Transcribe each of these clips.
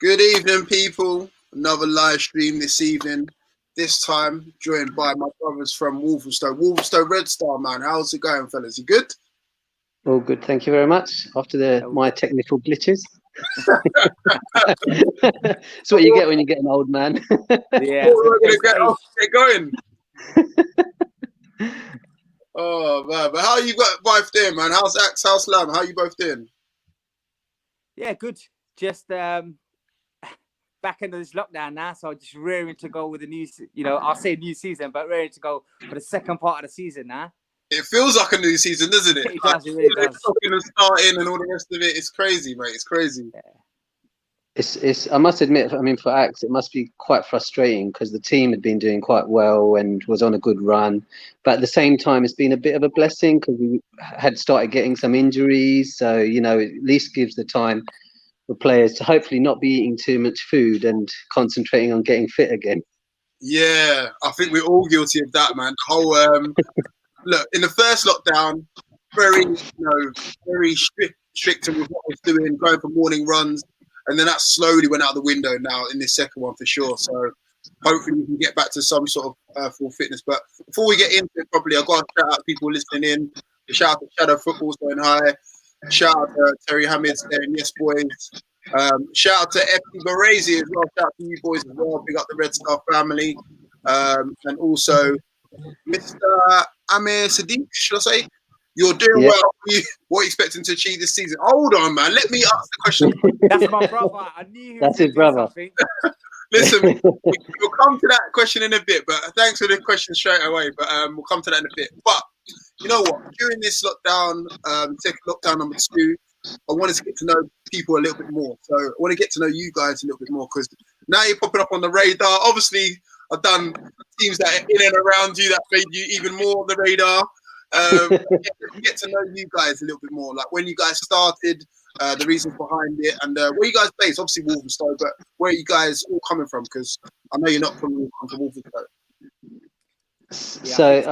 Good evening, people. Another live stream this evening. This time joined by my brothers from Walthamstow Red Star, man. How's it going, fellas? You good? All good, thank you very much. After my technical glitches. That's what you get when you get an old man. Yeah, we're gonna get going. Oh man, but how you both doing, man? How's Axe? How's Lam? How you both doing? Yeah, good. Just back into this lockdown now, so just rearing to go with the new. I'll say new season, but ready to go for the second part of the season now. It feels like a new season, doesn't it? It does. It really does. And starting and all the rest of it. It's crazy, mate. It's crazy. Yeah. It's. I must admit, I mean, for Axe, it must be quite frustrating because the team had been doing quite well and was on a good run, but at the same time, it's been a bit of a blessing because we had started getting some injuries. So it at least gives the time for players to hopefully not be eating too much food and concentrating on getting fit again. Yeah, I think we're all guilty of that, man. The whole look, in the first lockdown, very strict with what we're doing, going for morning runs, and then that slowly went out the window now in this second one for sure. So hopefully we can get back to some sort of full fitness. But before we get into it properly, I've got to shout out people listening in. Shout out to Shadow Football saying hi. Shout out to Terry Hamid saying yes, boys. Shout out to FC Baresi as well. Shout out to you boys as well. Big up the Red Star family. And also Mr. Amir Sadiq, should I say? You're doing well. What are you expecting to achieve this season? Hold on, man. Let me ask the question. That's my brother. I knew he was That's his brother. Listen, we'll come to that question in a bit, but thanks for the question straight away. But we'll come to that in a bit. But you know what? During this lockdown, second lockdown number 2, I wanted to get to know people a little bit more. So I want to get to know you guys a little bit more because now you're popping up on the radar. Obviously, I've done teams that are in and around you that made you even more on the radar. Get to know you guys a little bit more, like when you guys started, the reasons behind it, and where you guys based. Obviously, Walthamstow, but where are you guys all coming from? Because I know you're not from Walthamstow. So, do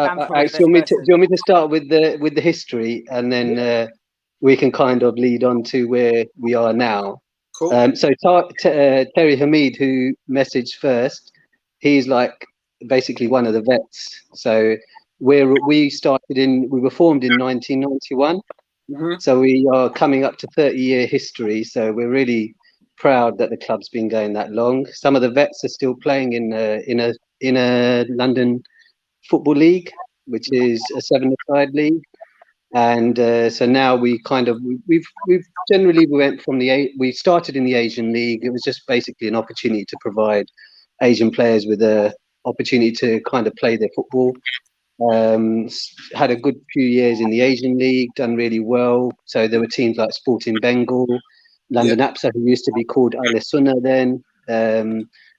you want me to start with the history, and then we can kind of lead on to where we are now? Cool. So Terry Hamid, who messaged first, he's like basically one of the vets. So we were formed in 1991. Mm-hmm. So we are coming up to 30-year history. So we're really proud that the club's been going that long. Some of the vets are still playing in a London Football League, which is a 7-a-side league. And so now we started in the Asian League. It was just basically an opportunity to provide Asian players with a opportunity to kind of play their football. Had a good few years in the Asian League, done really well. So there were teams like Sporting Bengal, London APSA, who used to be called Al Sunnah then,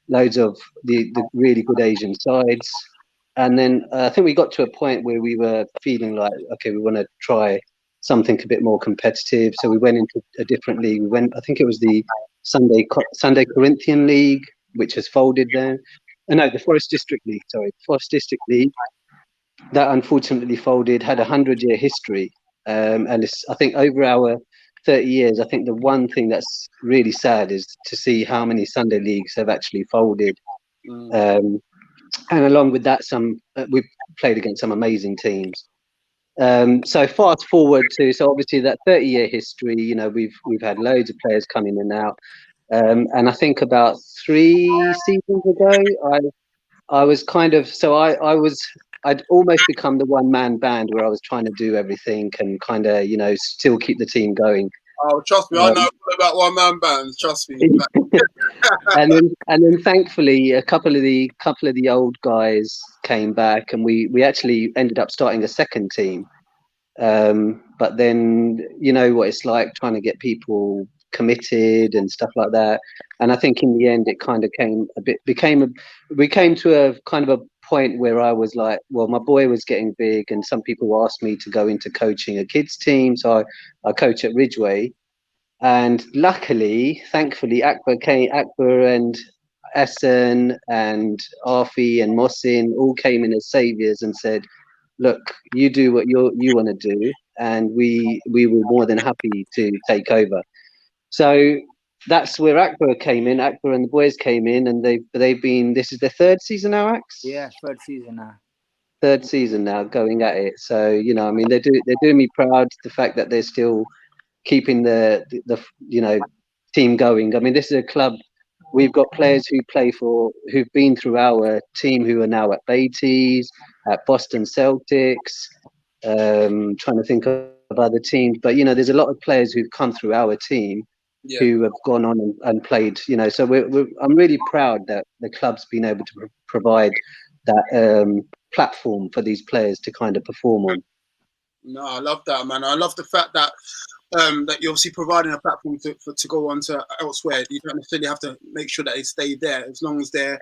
loads of the really good Asian sides. And then I think we got to a point where we were feeling like, okay, we want to try something a bit more competitive. So we went into a different league. I think it was the Sunday Corinthian League, which has folded then. No, the Forest District League, Forest District League. That unfortunately folded, had a 100-year history. And I think over our 30 years, I think the one thing that's really sad is to see how many Sunday leagues have actually folded. And along with that, we've played against some amazing teams. So fast forward so obviously that 30-year history, we've had loads of players come in and out. And I think about 3 seasons ago, I was kind of, I'd almost become the one-man band where I was trying to do everything and kind of, still keep the team going. Oh, trust me, I know about one-man bands. Trust me. and then thankfully, a couple of the old guys came back, and we actually ended up starting a second team. But then you know what it's like trying to get people committed and stuff like that. And I think in the end, it kind of we came to a kind of a point where I was like, well, my boy was getting big, and some people asked me to go into coaching a kids team. So I coach at Ridgeway, and thankfully, Akbar and Essen and Arfi and Mohsin all came in as saviors and said, look, you do what you want to do, and we were more than happy to take over. So that's where Akbar came in. Akbar and the boys came in, and they've been. This is their third season now, Ax. Yeah, third season now. Third season now, going at it. So I mean, they're doing me proud. The fact that they're still keeping the team going. I mean, this is a club. We've got players who've been through our team who are now at Beatties, at Boston Celtics. Trying to think of other teams, but there's a lot of players who've come through our team who have gone on and played. So I'm really proud that the club's been able to provide that platform for these players to kind of perform on. No, I love that, man. I love the fact that that you're obviously providing a platform to go on to elsewhere. You don't necessarily have to make sure that they stay there, as long as they're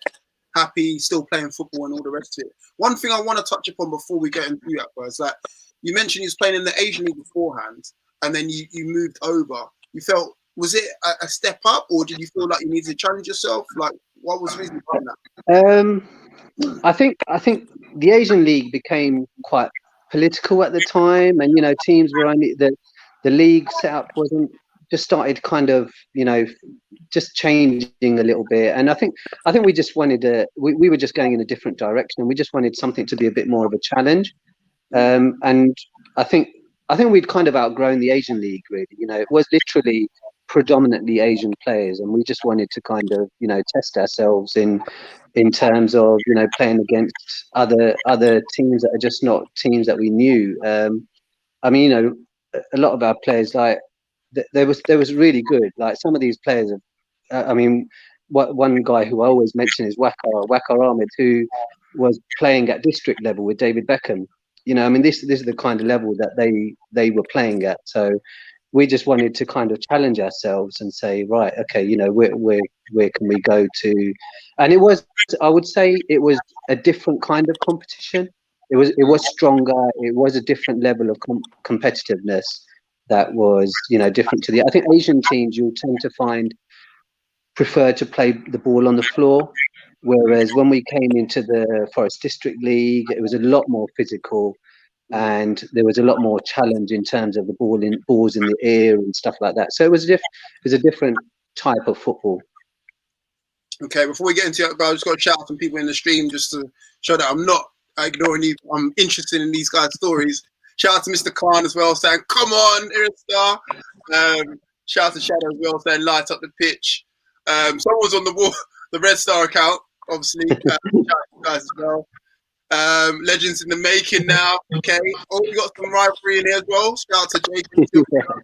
happy, still playing football and all the rest of it. One thing I want to touch upon before we get into that was that you mentioned you was playing in the Asian League beforehand, and then you moved over. You felt, was it a step up, or did you feel like you needed to challenge yourself? Like, what was the reason behind that? I think the Asian League became quite political at the time, and teams were only the league setup wasn't just started kind of just changing a little bit, and I think we just wanted we were just going in a different direction, and we just wanted something to be a bit more of a challenge, and I think we'd kind of outgrown the Asian League, really. It was literally predominantly Asian players, and we just wanted to kind of test ourselves in terms of playing against other teams that are just not teams that we knew. I mean, a lot of our players, like there was really good. Like some of these players, I mean, one guy who I always mention is Wakar Ahmed, who was playing at district level with David Beckham. I mean, this is the kind of level that they were playing at. So we just wanted to kind of challenge ourselves and say, right, okay, where can we go to? And it was, I would say, it was a different kind of competition. It was stronger. It was a different level of competitiveness that was, different to I think Asian teams you'll tend to find prefer to play the ball on the floor, whereas when we came into the Forest District League, it was a lot more physical, and there was a lot more challenge in terms of the balls in the air and stuff like that. So it was a different type of football. Okay, before we get into it, I just got to shout out some people in the stream just to show that I'm not ignoring you. I'm interested in these guys' stories. Shout out to Mr. Khan as well, saying, come on, Star. Shout out to Shadow as well, saying, light up the pitch. Someone's on the Red Star account, obviously. Shout out to you guys as well. Legends in the making now. Okay. Oh, we got some rivalry in here as well. Shout out to Jacob as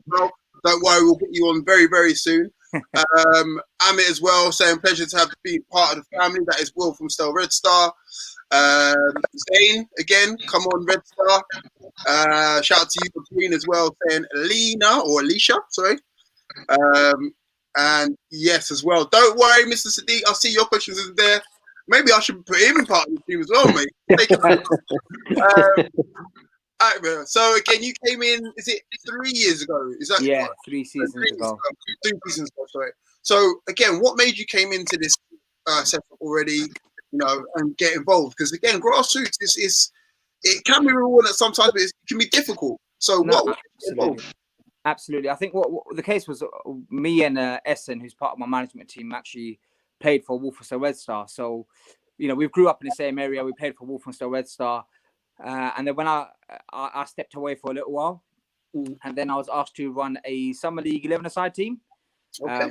well. Don't worry, we'll get you on very, very soon. Amit as well, saying pleasure to be part of the family. That is Walthamstow Red Star. Zane again, come on, Red Star. Shout out to you, Green, as well, saying Alicia, sorry. And yes, as well. Don't worry, Mr. Sadiq. I see your questions is there. Maybe I should put him in part of the team as well, mate. So again, you came in. Is it 3 years ago? Is that 3 seasons ago? 3 seasons ago. Sorry. So again, what made you came into this setup already? And get involved, because again, grassroots it can be rewarding sometimes, but it can be difficult. So Absolutely. I think what the case was, me and Essen, who's part of my management team, actually played for Walthamstow Red Star. So, we grew up in the same area. We played for Walthamstow Red Star. And then when I stepped away for a little while, and then I was asked to run a Summer League 11-a-side team,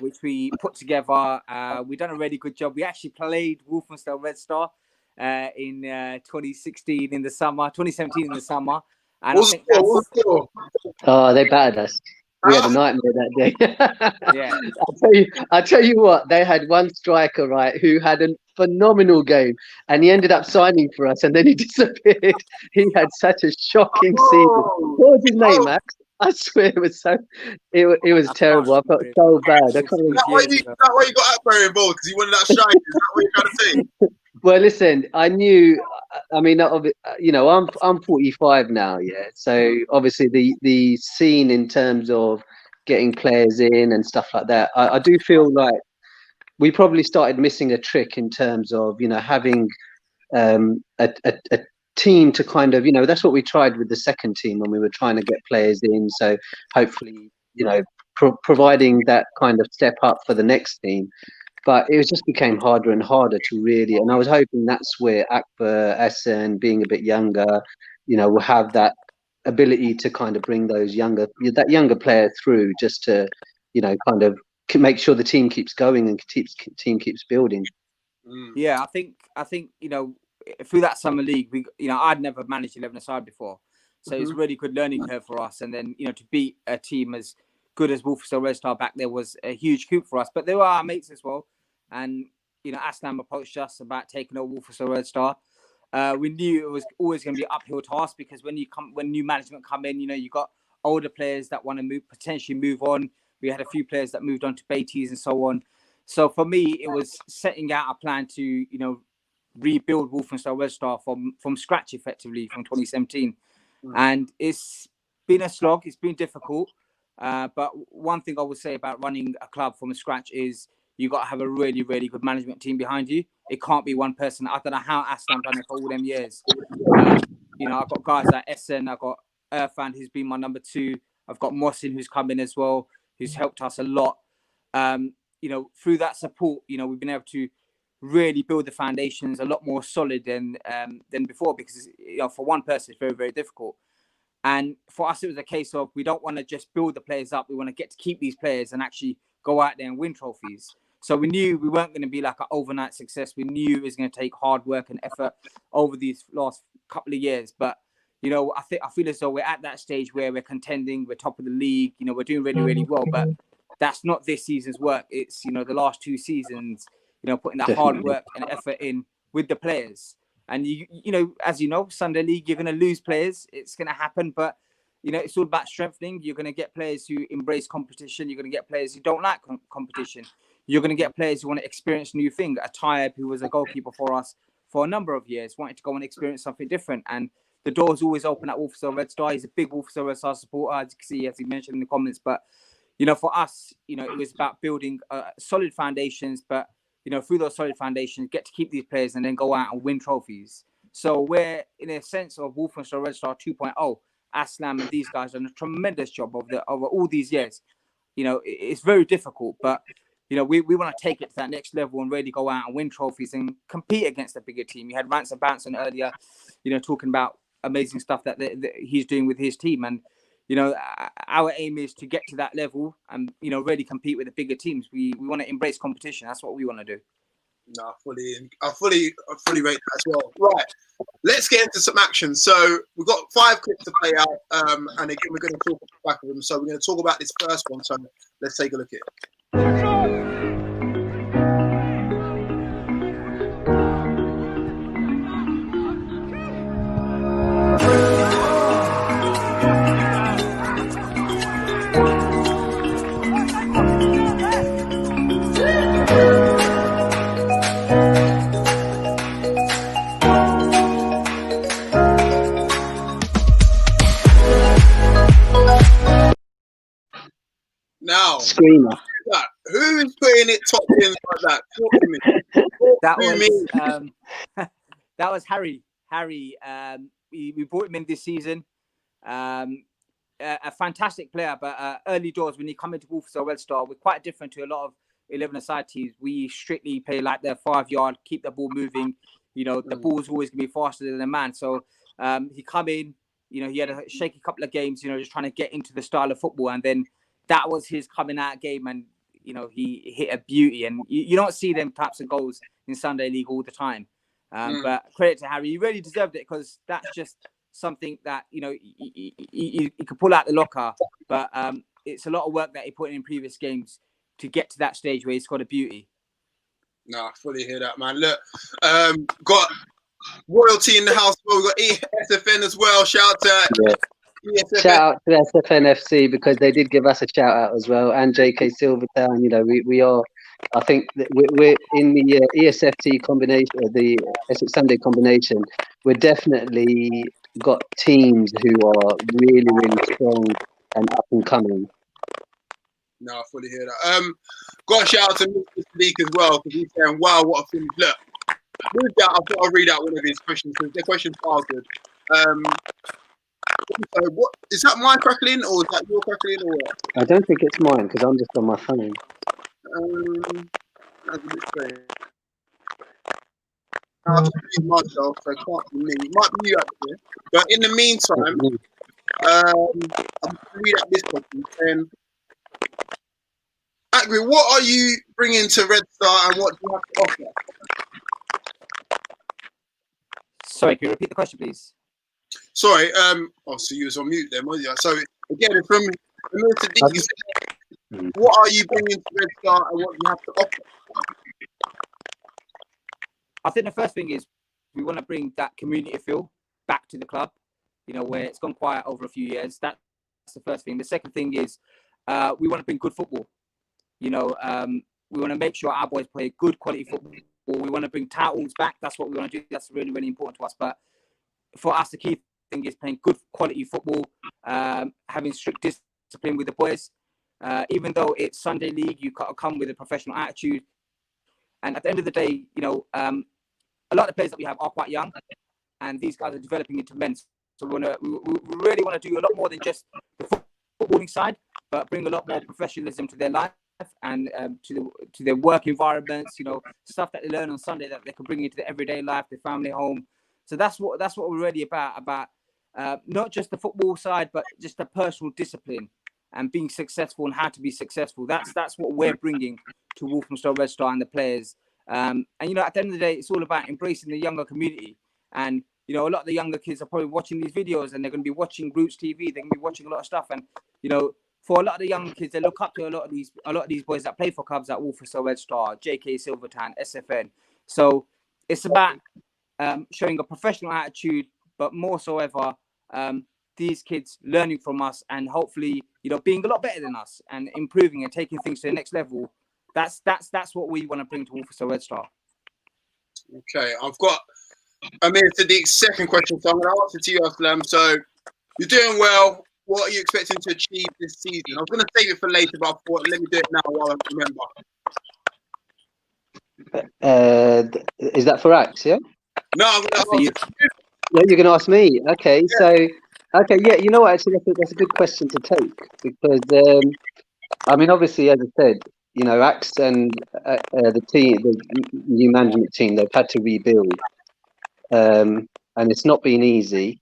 which we put together. We done a really good job. We actually played Walthamstow Red Star in 2016 in the summer, 2017 in the summer. And I think oh, they battered us. We had a nightmare that day. Yeah. I'll tell you what, they had one striker, right, who had a phenomenal game, and he ended up signing for us, and then he disappeared. He had such a shocking season. What was his name, Max? I swear it was it was terrible. I felt so bad. Is that why you got Akbar involved? Because he wanted that shine? Is that what you're trying to say? Well, listen, I knew. I mean, I'm 45 now, yeah. So obviously, the scene in terms of getting players in and stuff like that, I do feel like we probably started missing a trick in terms of having a team to kind of that's what we tried with the second team when we were trying to get players in. So hopefully providing that kind of step up for the next team. But it just became harder and harder to really, and I was hoping that's where Akbar, Essen, being a bit younger, will have that ability to kind of bring that younger player through, just to, kind of make sure the team keeps going and team keeps building. Yeah, I think through that summer league, I'd never managed 11-a-side before, so it's really good learning curve for us. And then to beat a team as good as Walthamstow Red Star back there was a huge coup for us. But there were our mates as well, and Aslam approached us about taking over Walthamstow Red Star. We knew it was always going to be an uphill task, because when new management come in, you got older players that want to potentially move on. We had a few players that moved on to Beatties and so on. So for me, it was setting out a plan to rebuild Walthamstow Red Star from scratch, effectively, from 2017. And it's been a slog. It's been difficult. But one thing I would say about running a club from scratch is you got to have a really, really good management team behind you. It can't be one person. I don't know how Aslam done it for all them years. I've got guys like Essen. I've got Irfan, who's been my number 2. I've got Mohsin, who's come in as well, who's helped us a lot. Through that support, we've been able to really build the foundations a lot more solid than before, because for one person it's very, very difficult. And for us, it was a case of, we don't want to just build the players up. We want to get to keep these players and actually go out there and win trophies. So we knew we weren't going to be like an overnight success. We knew it was going to take hard work and effort over these last couple of years. But I feel as though we're at that stage where we're contending, we're top of the league, we're doing really, really well. But that's not this season's work. It's the last 2 seasons, putting that hard work and effort in with the players. And as Sunday League, you're going to lose players. It's going to happen, but it's all about strengthening. You're going to get players who embrace competition. You're going to get players who don't like competition. You're going to get players who want to experience new things. Atayeb, who was a goalkeeper for us for a number of years, wanted to go and experience something different. And the door's always open at Walthamstow Red Star. He's a big Walthamstow Red Star supporter, as you can see, as he mentioned in the comments. But for us, it was about building solid foundations. But through those solid foundations, get to keep these players and then go out and win trophies. So we're, in a sense of Walthamstow Red Star 2.0. Aslam and these guys have done a tremendous job over all these years. It's very difficult, but we want to take it to that next level and really go out and win trophies and compete against a bigger team. You had Ransom Bounson earlier, talking about amazing stuff that he's doing with his team. And our aim is to get to that level and really compete with the bigger teams. We want to embrace competition. That's what we want to do. No, I fully rate that as well. Right, let's get into some action. So we've got 5 clips to play out, and again we're going to talk back of them. So we're going to talk about this first one. So let's take a look at it. Now, Screamer. Who is putting it top in like that? Talk to me. That was Harry. Harry, we brought him in this season. A fantastic player, but early doors, when you come into Walthamstow Red Star, we're quite different to a lot of 11-a-side teams. We strictly play like their 5-yard, keep the ball moving. The ball's always going to be faster than a man. So he come in, he had a shaky couple of games, just trying to get into the style of football. And then that was his coming out game, and he hit a beauty. And you don't see them types of goals in Sunday League all the time. But credit to Harry, he really deserved it, because that's just something that he could pull out the locker. But it's a lot of work that he put in previous games to get to that stage where he's got a beauty. No, I fully hear that, man. Look, got royalty in the house. We've got ESFN as well. Shout out to ESFN. Shout out to SFN FC, because they did give us a shout out as well, and JK Silvertown. We are, I think that we're in the ESFT combination, the Essex Sunday combination. We're definitely got teams who are really, really strong and up and coming. No, I fully hear that. Got a shout out to Mr. Sadiq as well, because he's saying, wow, what a finish. Look, with that, I've got to read out one of his questions, because the questions are good. So what is that? My crackling or is that your crackling or what? I don't think it's mine because I'm just on my phone. That's a bit strange. I'll just mute myself, so it can't be me. It might be you actually. But in the meantime, I'm going to read out this question. And Akri, what are you bringing to Red Star and what do you have to offer? Sorry, can you repeat the question, please? Sorry, so you was on mute then, wasn't you? So again, it's from Mr. D. What are you bringing to Red Star and what do you have to offer? I think the first thing is we want to bring that community feel back to the club, you know, where it's gone quiet over a few years. That's the first thing. The second thing is we want to bring good football. You know, we want to make sure our boys play good quality football. We want to bring titles back. That's what we want to do. That's really, really important to us. But for us, the key thing is playing good quality football, having strict discipline with the boys. Even though it's Sunday league, you got to come with a professional attitude. And at the end of the day, you know, a lot of the players that we have are quite young, and these guys are developing into men. So we really want to do a lot more than just the footballing side, but bring a lot more professionalism to their life and to their work environments. You know, stuff that they learn on Sunday that they can bring into their everyday life, their family home. So that's what we're really about not just the football side, but just the personal discipline and being successful and how to be successful. That's what we're bringing to Walthamstow Red Star and the players. And, you know, at the end of the day, it's all about embracing the younger community. And, you know, a lot of the younger kids are probably watching these videos and they're going to be watching Roots TV. They're going to be watching a lot of stuff. And, you know, for a lot of the young kids, they look up to a lot of these boys that play for clubs like Walthamstow Red Star, JK Silvertown, SFN. So it's about showing a professional attitude, but more so ever, these kids learning from us and hopefully, you know, being a lot better than us and improving and taking things to the next level. That's what we want to bring to Walthamstow Red Star. Okay, I've got Amir Sadiq's second question, so I'm going to ask it to you, Aslam. So you're doing well. What are you expecting to achieve this season? I was going to save it for later, but I thought, let me do it now while I remember. Is that for Axe, yeah? No, I'm going to ask you. No, you're going to ask me. Okay, yeah. So, yeah, you know what? Actually, that's a good question to take because, I mean, obviously, as I said, you know, Axe and the team, the new management team, they've had to rebuild, and it's not been easy.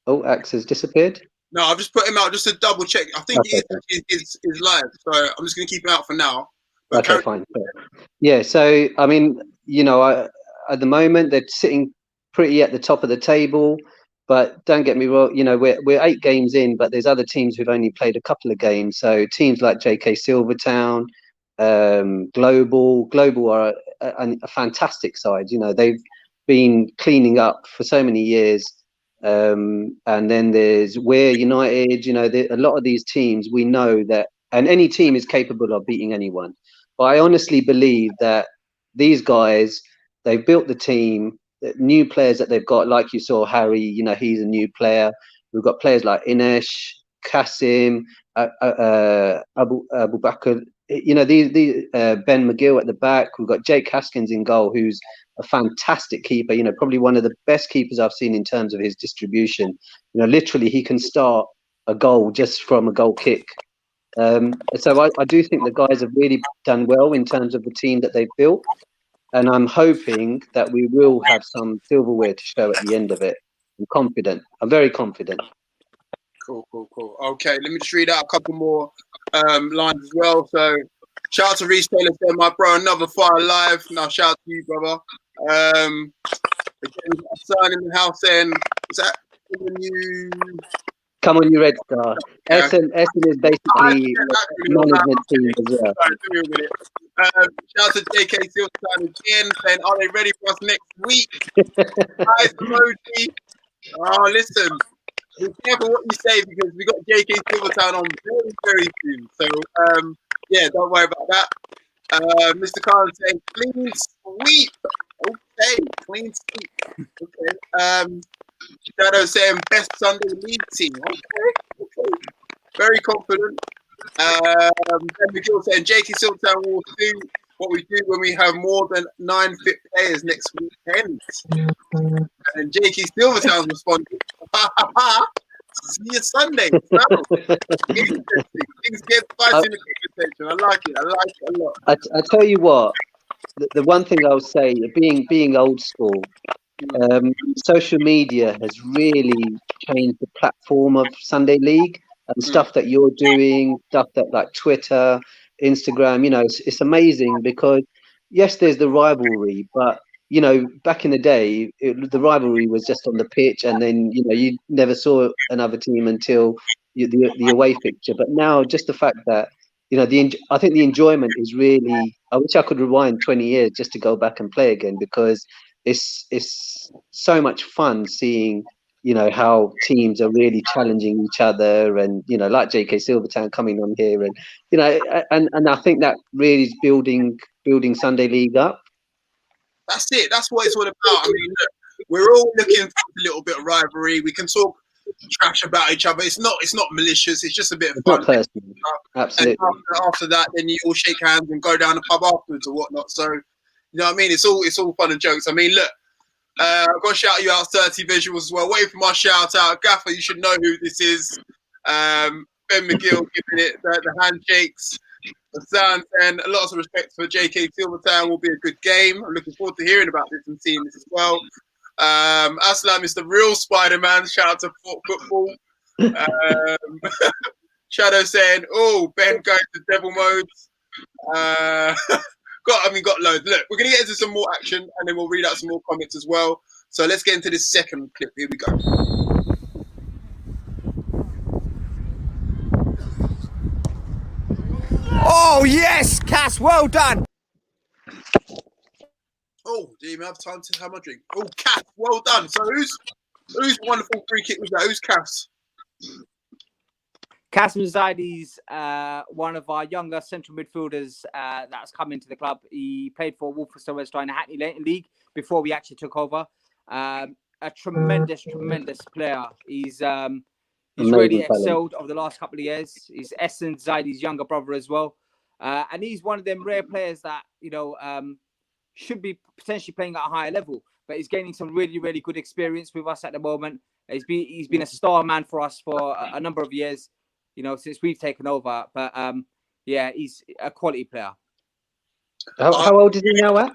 Oh, Axe has disappeared. No, I've just put him out just to double check. I think it's live, so I'm just going to keep him out for now. But okay, fine. Yeah, so I mean, you know, at the moment they're sitting pretty at the top of the table, but don't get me wrong, you know, we're 8 games in, but there's other teams who've only played a couple of games. So teams like JK Silvertown, Global are a fantastic side. You know, they've been cleaning up for so many years. And then there's We're United. You know, a lot of these teams, we know that, and any team is capable of beating anyone. But I honestly believe that these guys, they've built the team, the new players that they've got, like you saw Harry, you know, he's a new player. We've got players like Inesh, Kasim, Abu Bakr, you know, these Ben McGill at the back. We've got Jake Haskins in goal, who's a fantastic keeper, you know, probably one of the best keepers I've seen in terms of his distribution. You know, literally he can start a goal just from a goal kick. So I do think the guys have really done well in terms of the team that they've built. And I'm hoping that we will have some silverware to show at the end of it. I'm confident. I'm very confident. Cool. Okay, let me just read out a couple more lines as well. So shout out to Reece Taylor, saying, my bro, another fire live. Now shout out to you, brother. Again, son in the house saying, is that you? Come on, you Red Star. Yeah. Essen is basically management team as well. Shout out to JK Silvertown again, saying, are they ready for us next week? Nice emoji. Oh, listen, be careful what you say because we got JK Silvertown on very, very soon. So, yeah, don't worry about that. Mr. Khan saying, clean sweep. Okay, clean sweep. Okay. Shadow saying best Sunday league team. Okay. Very confident. Ben McGill saying JK Silvertown will do what we do when we have more than 9 fit players next weekend. And JK Silvertown's responding, See you Sunday. Wow. Interesting. Things get spicy in the conversation. I like it a lot. I tell you what, the one thing I'll say, being old school, social media has really changed the platform of Sunday League and stuff that you're doing, stuff that like Twitter, Instagram, it's amazing because yes, there's the rivalry, but back in the day, the rivalry was just on the pitch, and then you never saw another team until the away fixture. But now, just the fact that I think the enjoyment is really. I wish I could rewind 20 years just to go back and play again, because it's so much fun seeing how teams are really challenging each other, and like JK Silvertown coming on here, and and I think that really is building Sunday League up. That's it. That's what it's all about. I mean, look, we're all looking for a little bit of rivalry. We can talk trash about each other. It's not malicious. It's just a bit of fun. Not personal. Absolutely. And after that, then you all shake hands and go down the pub afterwards or whatnot. So, you know what I mean? It's all fun and jokes. I mean, look, I've got to shout you out 30 visuals as well. Waiting for my shout out. Gaffer, you should know who this is. Ben McGill giving it the handshakes. The sound, and a lot of respect for JK Silvertown. Will be a good game. I'm looking forward to hearing about this and seeing this as well. Aslam is the real Spider-Man. Shout out to Footballl. Shadow saying, "Oh, Ben going to devil modes." Got loads. Look, we're gonna get into some more action, and then we'll read out some more comments as well. So let's get into this second clip. Here we go. Oh yes, Cass, well done. Oh, do you have time to have my drink? Oh, Cass, well done. So who's wonderful free kick was that? Who's Cass? Cass Muzaidi's one of our younger central midfielders that's come into the club. He played for Walthamstow Red Star in the Hackney League before we actually took over. A tremendous player. He's really excelled over the last couple of years. He's Essence Zaidi's younger brother as well. And he's one of them rare players that, should be potentially playing at a higher level, but he's gaining some really, really good experience with us at the moment. He's been a star man for us for a number of years, since we've taken over. But he's a quality player. How old is he now at?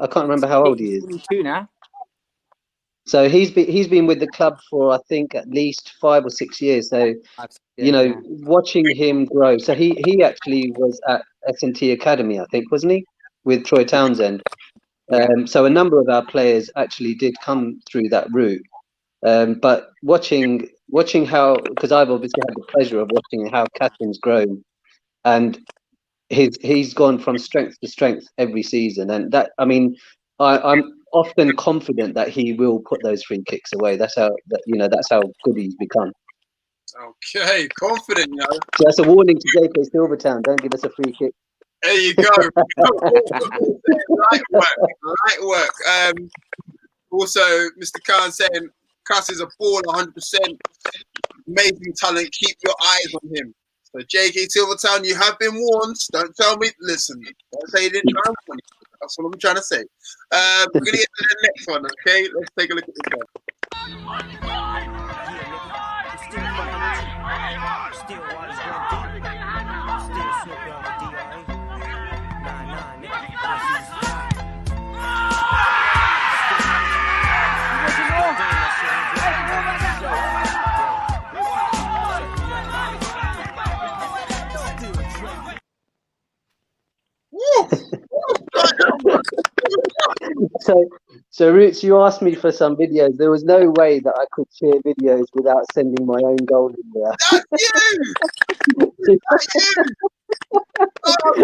I can't remember how old he is. 22 now. So he's been with the club for, I think, at least 5 or 6 years. So watching him grow. So he actually was at S&T Academy, I think, wasn't he, with Troy Townsend? So a number of our players actually did come through that route. But watching how, because I've obviously had the pleasure of watching how Catherine's grown, and he's gone from strength to strength every season, and that, I mean, I'm often confident that he will put those free kicks away. That's how good he's become. Okay, confident, So that's a warning to JK Silvertown. Don't give us a free kick. There you go. Light work. Also, Mr. Khan saying Cass is a baller, 100%. Amazing talent. Keep your eyes on him. So JK Silvertown, you have been warned. Don't tell me. Listen, don't say you didn't try and win. That's what I'm trying to say. We're going to get to the next one, okay? Let's take a look at this one. So Roots, you asked me for some videos. There was no way that I could share videos without sending my own goal in there. That's you! That's you! Oh,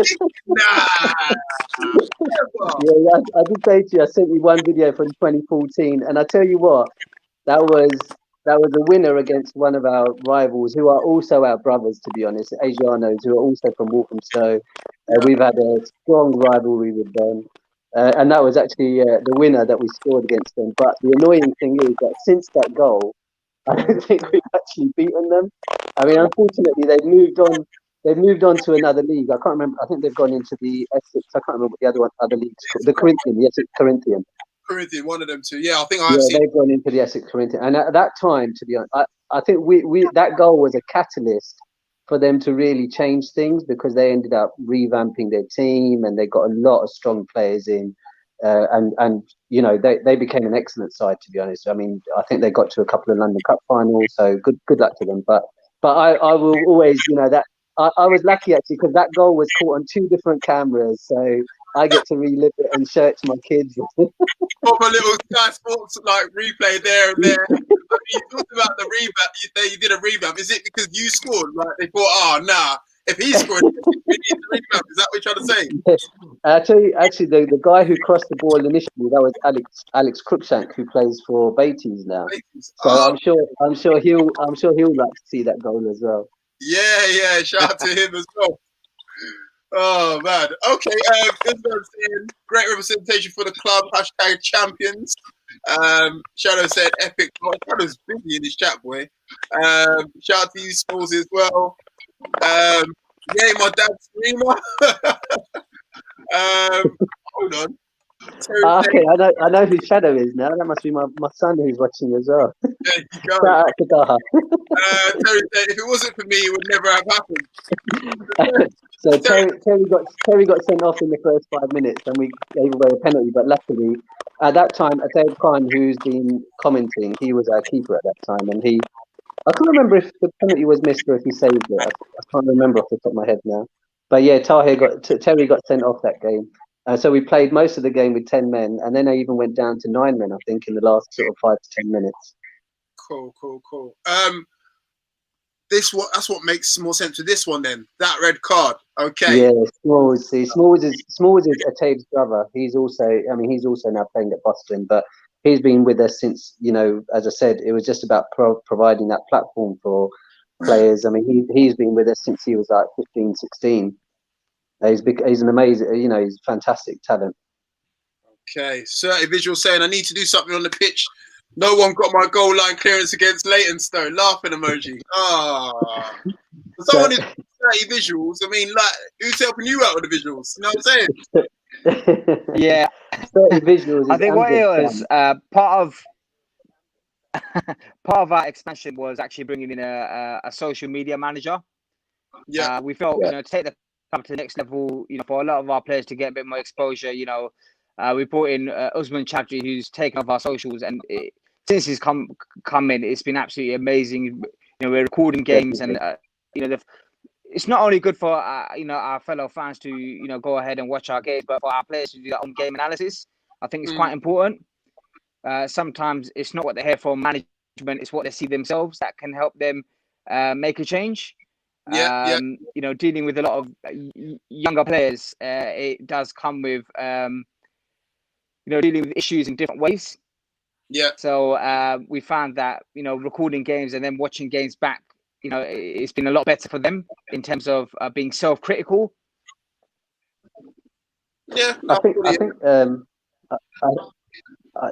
yeah, I did say to you, I sent you one video from 2014, and I tell you what, that was a winner against one of our rivals, who are also our brothers, to be honest, Asianos, who are also from Walthamstow. We've had a strong rivalry with them. And that was actually the winner that we scored against them. But the annoying thing is that since that goal, I don't think we've actually beaten them. I mean, unfortunately, they've moved on. They've moved on to another league. I can't remember. I think they've gone into the Essex. I can't remember what the other league's called. The Corinthian. Yes, it's Corinthian. Corinthian, one of them two. Yeah, I think Yeah, I've seen. they've gone into the Essex Corinthians, and at that time, to be honest, I think we that goal was a catalyst for them to really change things because they ended up revamping their team and they got a lot of strong players in, and you know they became an excellent side, to be honest. I mean, I think they got to a couple of London Cup finals, so good luck to them. But I will always, you know, that I was lucky actually because that goal was caught on two different cameras, so I get to relive it and show it to my kids. Proper little Sky Sports like replay there and there. I mean, you talked about the revamp. You did a revamp. Is it because you scored? Like they thought, oh nah, if he scored, we need to revamp. Is that what you're trying to say? Yes. I tell you, actually, the guy who crossed the ball initially, that was Alex Cruikshank, who plays for Beatties now. So Oh, I'm sure he'll like to see that goal as well. yeah. Shout out to him as well. Oh man. Okay. Isabel saying great representation for the club. # champions. Shadow said epic. Oh, Shadow's busy in this chat, boy. Shout out to you, Smalls, as well. Yeah, my dad's streamer. Hold on. Okay, I know who Shadow is now. That must be my son who's watching as well. There you go. Shout out to Daha. Terry said, if it wasn't for me, it would never have happened. So Terry got sent off in the first 5 minutes, and we gave away a penalty. But luckily, at that time, Atayeb Khan, who's been commenting, he was our keeper at that time, and I can't remember if the penalty was missed or if he saved it. I can't remember off the top of my head now. But yeah, Terry got sent off that game. So we played most of the game with 10 men, and then I even went down to 9 men, I think, in the last sort of 5 to 10 minutes. Cool. That's what makes more sense with this one then. That red card. Okay. Yeah, Smalls is Atayeb's brother. He's also now playing at Boston, but he's been with us since, you know, as I said, it was just about providing that platform for players. I mean, he's been with us since he was like 15, 16. He's an amazing, you know, he's a fantastic talent. Okay. 30 visual saying I need to do something on the pitch. No one got my goal line clearance against Leytonstone. Laughing emoji. Ah. Someone is 30 visuals. I mean, like, who's helping you out with the visuals? You know what I'm saying? Yeah. 30 visuals. I think what it was, part of our expansion was actually bringing in a social media manager. Yeah. We felt, you know, to take the club to the next level, you know, for a lot of our players to get a bit more exposure, you know, we brought in Usman Chowdhury, who's taken off our socials, and since he's come in, it's been absolutely amazing. You know, we're recording games, and you know, it's not only good for you know, our fellow fans to, you know, go ahead and watch our games, but for our players to do their own game analysis. I think it's quite important. Sometimes it's not what they hear from management; it's what they see themselves that can help them make a change. Yeah. You know, dealing with a lot of younger players, it does come with you know, dealing with issues in different ways. Yeah. So we found that, you know, recording games and then watching games back, you know, it's been a lot better for them in terms of being self-critical. Yeah. I think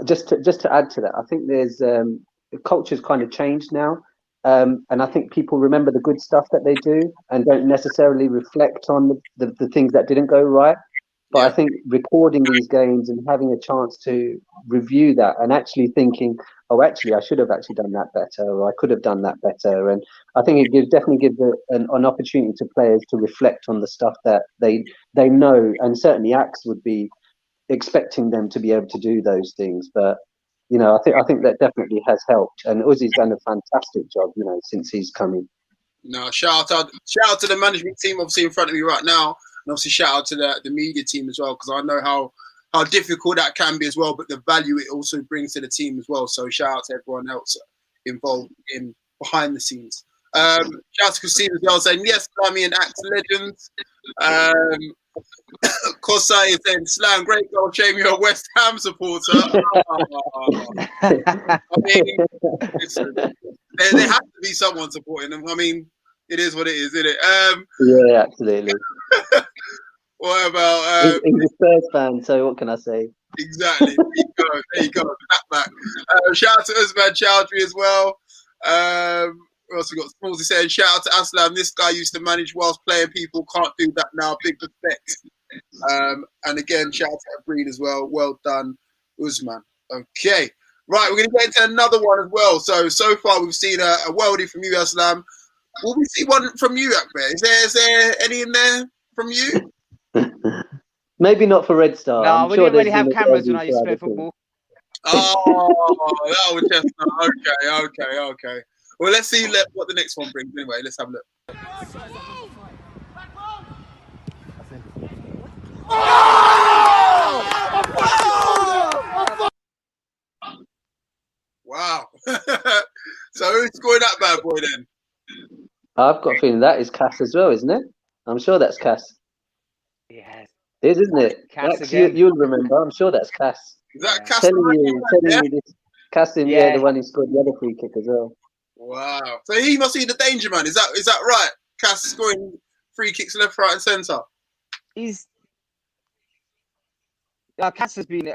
just to add to that, I think there's the culture's kind of changed now, and I think people remember the good stuff that they do and don't necessarily reflect on the things that didn't go right. But I think recording these games and having a chance to review that and actually thinking, oh, actually, I should have actually done that better, or I could have done that better. And I think it definitely gives an opportunity to players to reflect on the stuff that they know. And certainly Axe would be expecting them to be able to do those things. But, you know, I think that definitely has helped. And Uzi's done a fantastic job, you know, since he's come in. No, shout out to the management team, obviously in front of me right now. And obviously shout out to the media team as well, because I know how difficult that can be as well, but the value it also brings to the team as well. So shout out to everyone else involved in behind the scenes. Shout out to Christine as well, saying yes, Slammy and Axe legends. Kosai is saying Slam, great goal, shame you're a West Ham supporter. I mean, listen, there has to be someone supporting them. I mean, it is what it is, isn't it? Yeah, absolutely. What about? He's a Spurs fan, so what can I say? Exactly. There you go. Back. Shout out to Usman Chowdhury as well. We also got Smallsy saying, shout out to Aslam. This guy used to manage whilst playing. People can't do that now. Big respect. And again, shout out to Breen as well. Well done. Usman. Okay. Right, we're going to get into another one as well. So far we've seen a worldie from you, Aslam. Will we see one from you, Akbar? Is there any in there from you? Maybe not for Red Star. No, I'm we sure didn't really there's have been a cameras when worldie I for used to other play football. Oh, that was just okay. Well, let's see what the next one brings. Anyway, let's have a look. Wow. So who's scoring that bad boy then? I've got a feeling that is Cass as well, isn't it? I'm sure that's Cass. Yes. It is, isn't it? Cass Max, again. you'll remember. I'm sure that's Cass. Is that Yeah. Cass? Telling you this. Cass, Yeah. the one who scored the other free kick as well. Wow. So he must be the danger man. Is that right? Cass scoring free kicks left, right, and centre. Cass has been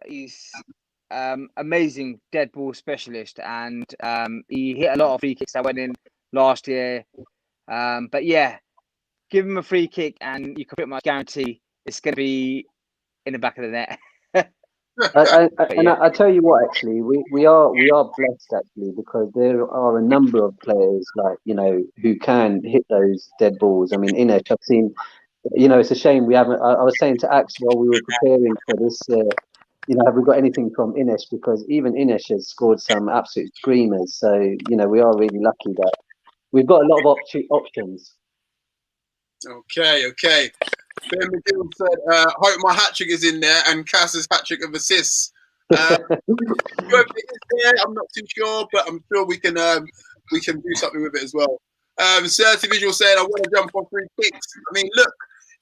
he's amazing dead ball specialist, and he hit a lot of free kicks that went in last year. But yeah, give him a free kick and you can pretty much guarantee it's going to be in the back of the net. I tell you what, actually, we are blessed actually, because there are a number of players who can hit those dead balls. I mean, Inesh, I've seen. It's a shame we haven't. I was saying to Ax while we were preparing for this. Have we got anything from Inesh? Because even Inesh has scored some absolute screamers. So we are really lucky that we've got a lot of options. Okay. Ben McGill said, hope my hat-trick is in there, and Cass's hat-trick of assists. I'm not too sure, but I'm sure we can do something with it as well. Certi Visual said, I want to jump on free kicks. I mean, look,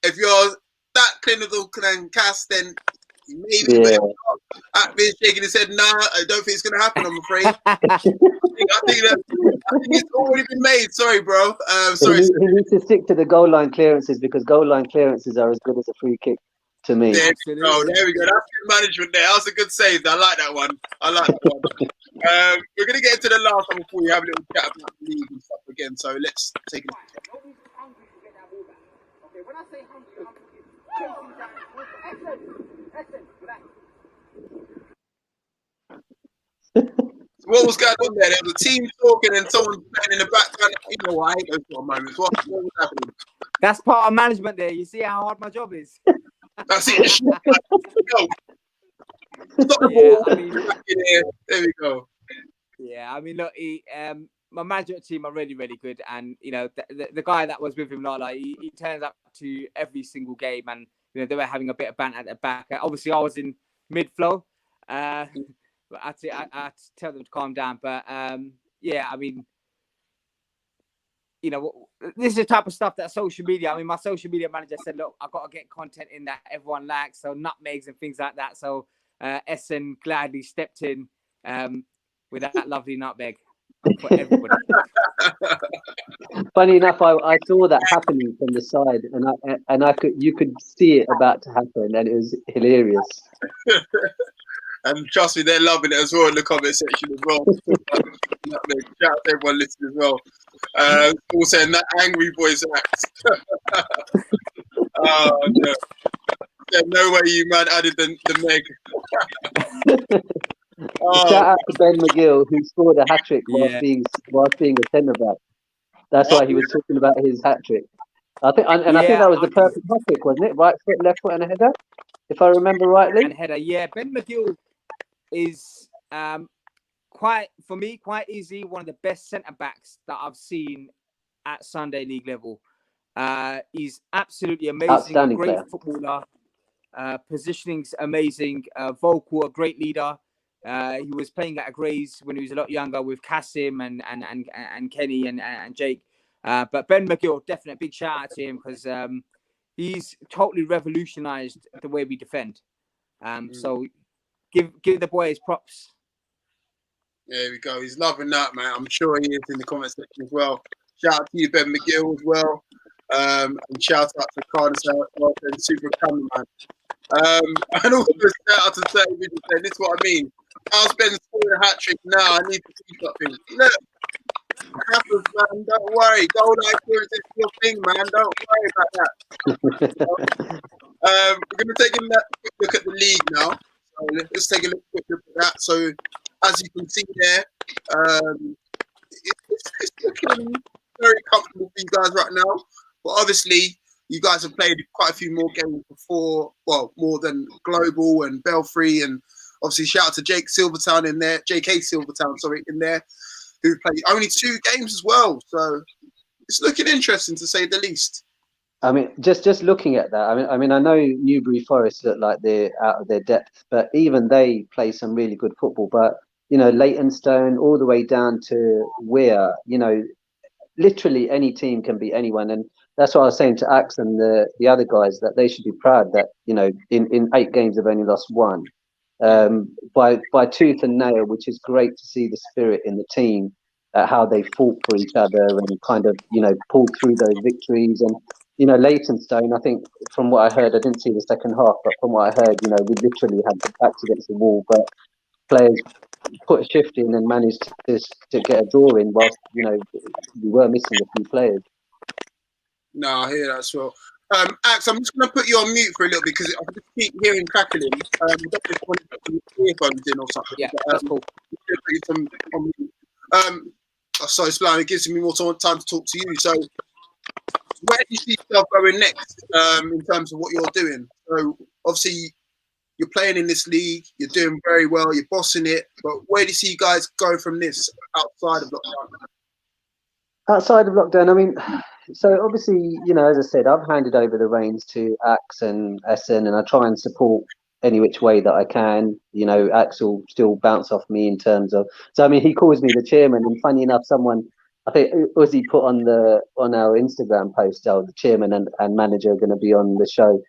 if you're that clinical and Cass, then maybe. Yeah. Akbar's shaking his head, nah, I don't think it's going to happen, I'm afraid. I think it's already been made. Sorry, bro. Sorry. He needs to stick to the goal line clearances, because goal line clearances are as good as a free kick to me. There we go. That's good management there. That was a good save. I like that one. We're going to get into the last one before we have a little chat about the league and stuff again. So let's take it. What was going on there? There was a team talking and someone playing in the background. You know what? I hate those sort of moments. What was happening? That's part of management there. You see how hard my job is. That's it. Go. Stop the Yeah, ball. I mean, there we go. Yeah, I mean, look, my management team are really, really good, and the guy that was with him, Lala, he turns up to every single game, and they were having a bit of banter at the back. Obviously, I was in mid-flow, but I had to tell them to calm down. But yeah, I mean, this is the type of stuff that social media. I mean, my social media manager said, look, I've got to get content in that everyone likes, so nutmegs and things like that. So Essen gladly stepped in with that lovely nutmeg for everybody. Funny enough, I saw that happening from the side, and you could see it about to happen, and it was hilarious. And trust me, they're loving it as well in the comment section as well. Shout out to everyone listening as well. Also, in that angry voice act. Oh, no. Yeah, no way you man added the Meg. Shout out to Ben McGill, who scored a hat-trick whilst being a centre-back. That's why he was talking about his hat-trick. I think that was the perfect hat-trick, wasn't it? Right foot, left foot, and a header, if I remember rightly. And header, yeah. Ben McGill is quite easy one of the best centre-backs that I've seen at Sunday League level. He's absolutely amazing, great player. Footballer. Positioning's amazing, vocal, a great leader. He was playing at Grays when he was a lot younger with Kasim and Kenny and Jake. But Ben McGill, definitely a big shout out to him, because he's totally revolutionised the way we defend. So give the boy his props. There we go. He's loving that, man. I'm sure he is in the comment section as well. Shout out to you, Ben McGill, as well. And shout out to Carlos and Super Cameraman. And also shout out to 30 Vision saying, this is what I mean. How's Ben scoring a hat-trick now? I need to see something. Look, it happens, man. Don't worry. Goal line clearance is your thing, man. Don't worry about that. We're going to take a quick look at the league now. Let's take a quick look at that. So, as you can see there, it's looking very comfortable for you guys right now. But obviously, you guys have played quite a few more games before. Well, more than Global and Belfry, and obviously shout out to Silvertown in there, who played only 2 games as well. So it's looking interesting to say the least. I mean, just looking at that, I mean, I know Newbury Forest look like they're out of their depth, but even they play some really good football. But Leytonstone all the way down to Weir, literally any team can beat anyone, and that's what I was saying to Axe and the other guys, that they should be proud that in 8 games they've only lost 1 by tooth and nail, which is great to see the spirit in the team, how they fought for each other and kind of pulled through those victories. And Leytonstone, I think from what I heard, I didn't see the second half, but from what I heard, we literally had the backs against the wall, but players put a shift in and managed to get a draw in whilst we were missing a few players. No, I hear that as well. Axe, I'm just going to put you on mute for a little bit because I just keep hearing crackling. I don't just want to put some earphones in or something. Yeah, that's cool. So it gives me more time to talk to you. So where do you see yourself going next in terms of what you're doing? So obviously you're playing in this league, you're doing very well, you're bossing it, but where do you see you guys going from this outside of lockdown? Outside of lockdown, I mean, so obviously, as I said, I've handed over the reins to Axe and Essen, and I try and support any which way that I can. Axe will still bounce off me in terms of, so I mean, he calls me the chairman, and funny enough, someone, I think Uzi put on our Instagram post, the chairman and manager are going to be on the show.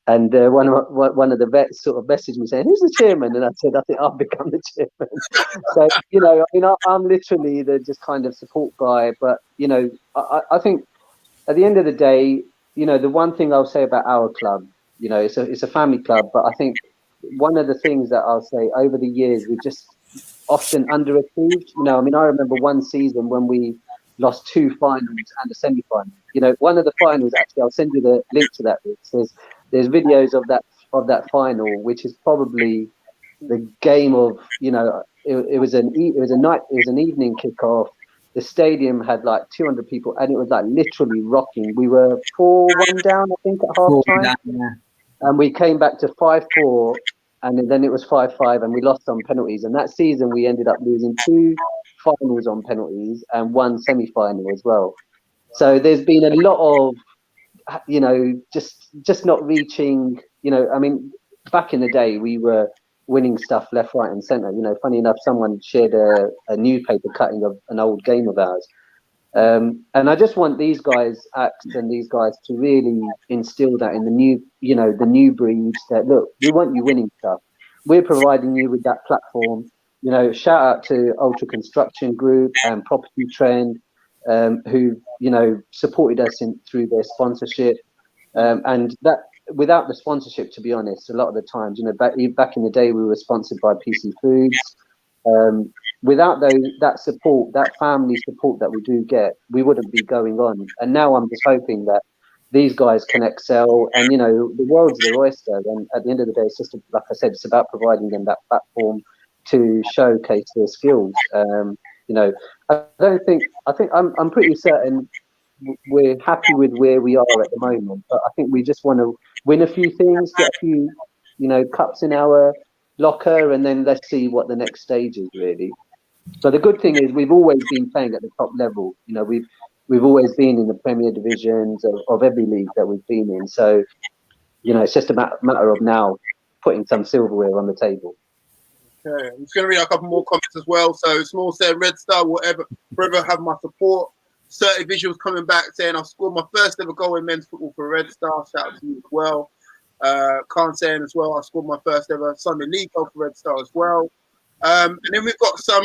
And one of the vets sort of messaged me saying, "Who's the chairman?" And I said, "I think I've become the chairman." So I mean, I'm literally the just kind of support guy. But I think at the end of the day, the one thing I'll say about our club, it's a family club. But I think one of the things that I'll say over the years, we've just often underachieved. I mean, I remember one season when we lost 2 finals and a semi-final. One of the finals, actually, I'll send you the link to that. There's videos of that final, which is probably the game of it was an evening kickoff. The stadium had like 200 people, and it was like literally rocking. We were 4-1 down, I think, at half time, and we came back to 5-4, and then it was 5-5, and we lost on penalties. And that season, we ended up losing 2 finals on penalties and 1 semi-final as well. So there's been a lot of just not reaching, I mean, back in the day, we were winning stuff left, right and centre. Funny enough, someone shared a newspaper cutting of an old game of ours. And I just want these guys, Axe and these guys, to really instill that in the new breeds, that, look, we want you winning stuff. We're providing you with that platform. Shout out to Ultra Construction Group and Property Trend, who supported us through their sponsorship, and that without the sponsorship, to be honest, a lot of the times, back in the day, we were sponsored by PC Foods. Without that support, that family support that we do get, we wouldn't be going on. And now I'm just hoping that these guys can excel, and the world's their oyster. And at the end of the day, it's just like I said, it's about providing them that platform to showcase their skills. I think I'm pretty certain we're happy with where we are at the moment, but I think we just want to win a few things, get a few, cups in our locker, and then let's see what the next stage is really. So the good thing is we've always been playing at the top level. We've always been in the Premier divisions of every league that we've been in. So, it's just a matter of now putting some silverware on the table. Okay, I'm just going to read a couple more comments as well. So, Small said, Red Star, whatever, forever have my support. 30 visuals coming back saying, I've scored my first ever goal in men's football for Red Star. Shout out to you as well. Khan saying as well, I scored my first ever Sunday League goal for Red Star as well. And then we've got some,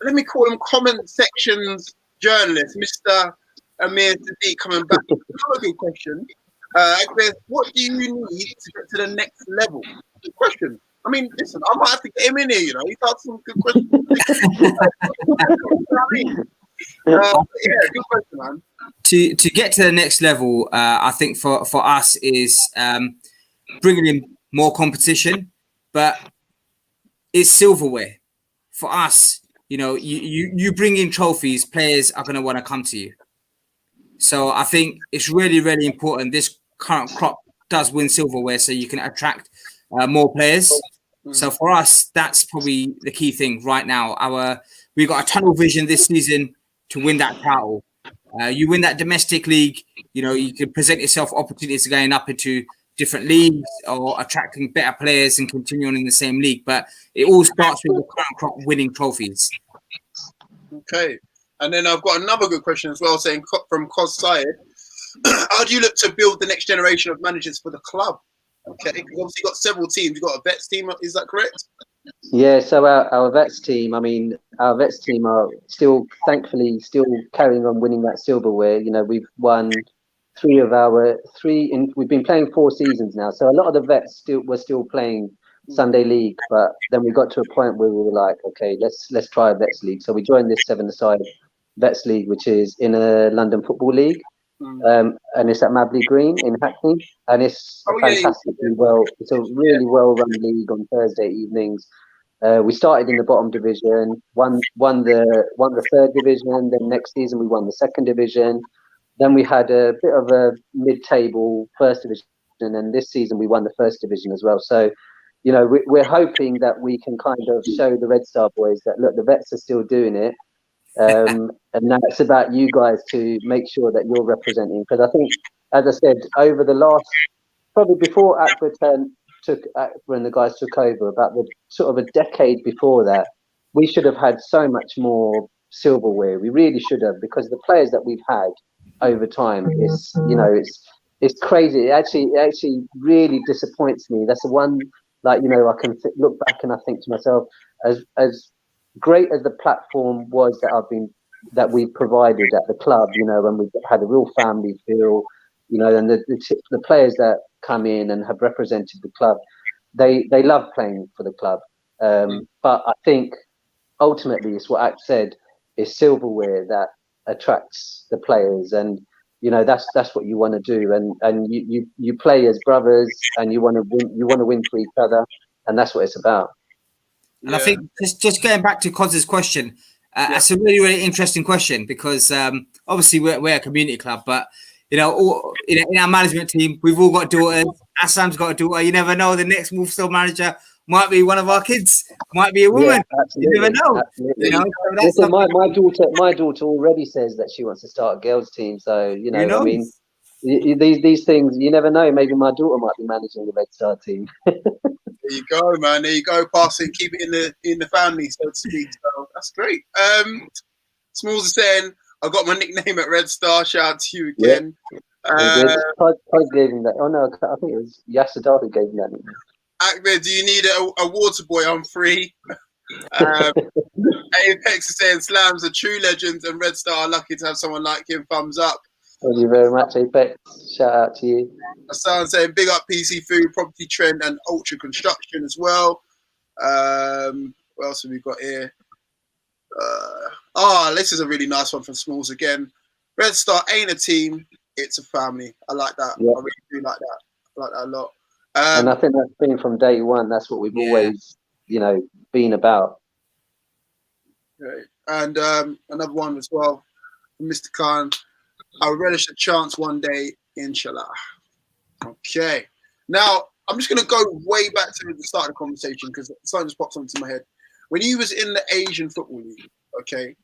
let me call them comment sections journalists, Mr. Amir Sadiq coming back. Another good question. What do you need to get to the next level? Good question. I mean, listen, I might have to get him in here, He's asked some good questions. Good question, man. To get to the next level, I think for us is bringing in more competition. but it's silverware. For us, you know, you bring in trophies, players are going to want to come to you. So I think it's really, really important. This current crop does win silverware, so you can attract more players. So for us, that's probably the key thing right now. We've got a tunnel vision this season to win that title. You win that domestic league, you know, you can present yourself opportunities of going up into different leagues or attracting better players and continuing in the same league. But it all starts with the current crop winning trophies. Okay. And then I've got another good question as well, saying from Cos Syed, how do you look to build the next generation of managers for the club? Okay, because obviously you've got several teams. You've got a vets team, is that correct? Yeah, so our vets team, our vets team are still, thankfully, still carrying on winning that silverware. You know, we've won we've been playing 4 seasons now. So a lot of the vets were still playing Sunday League, but then we got to a point where we were like, okay, let's try a vets league. So we joined this 7-a-side vets league, which is in a London Football League. And it's at Mabley Green in Hackney, and it's it's a really well-run league on Thursday evenings. We started in the bottom division, won the 3rd division. Then next season we won the 2nd division. Then we had a bit of a mid-table 1st division, and this season we won the 1st division as well. So, you know, we're hoping that we can kind of show the Red Star boys that, look, the vets are still doing it. And now it's about you guys to make sure that you're representing, because I think, as I said, over the last, probably before Akbar when the guys took over, about the sort of a decade before that, we should have had so much more silverware. We really should have, because the players that we've had over time is, you know, it's crazy. It actually really disappoints me. That's the one, like, you know, I can look back and I think to myself, as great as the platform was that we provided at the club, you know, when we had a real family feel, you know, and the players that come in and have represented the club, they love playing for the club. But I think ultimately it's what Act said, is silverware that attracts the players, and you know that's what you want to do, and you play as brothers, and you want to win for each other, and that's what it's about. And I think just going back to Coz's question, that's a really, really interesting question, because obviously we're a community club, but you know, in our management team, we've all got daughters. Assam's got a daughter. You never know, the next Walthamstow manager might be one of our kids, might be a woman. You never know. Absolutely. You know, so listen, my daughter already says that she wants to start a girls' team. So you know, I mean, these things, you never know. Maybe my daughter might be managing the Red Star team. There you go, man. There you go. Pass it, keep it in the family, so to speak. So that's great. Smalls is saying, I got my nickname at Red Star. Shout out to you again. Todd gave him that. Oh no, I think it was Yasadar who gave him that nickname. Akbar, do you need a water boy? I'm free. Apex is saying, Slams are true legends, and Red Star are lucky to have someone like him. Thumbs up. Thank you very much, Apex. Shout out to you. Hassan saying, big up PC Food, Property Trend, and Ultra Construction as well. What else have we got here? This is a really nice one from Smalls again. Red Star ain't a team, it's a family. I like that. Yeah. I really do like that. I like that a lot. And I think that's been from day one. That's what we've always, you know, been about. Right. And another one as well from Mr. Khan. I'll relish a chance one day, inshallah. Okay. Now, I'm just going to go way back to the start of the conversation, because something just popped into my head. When you was in the Asian Football League, okay?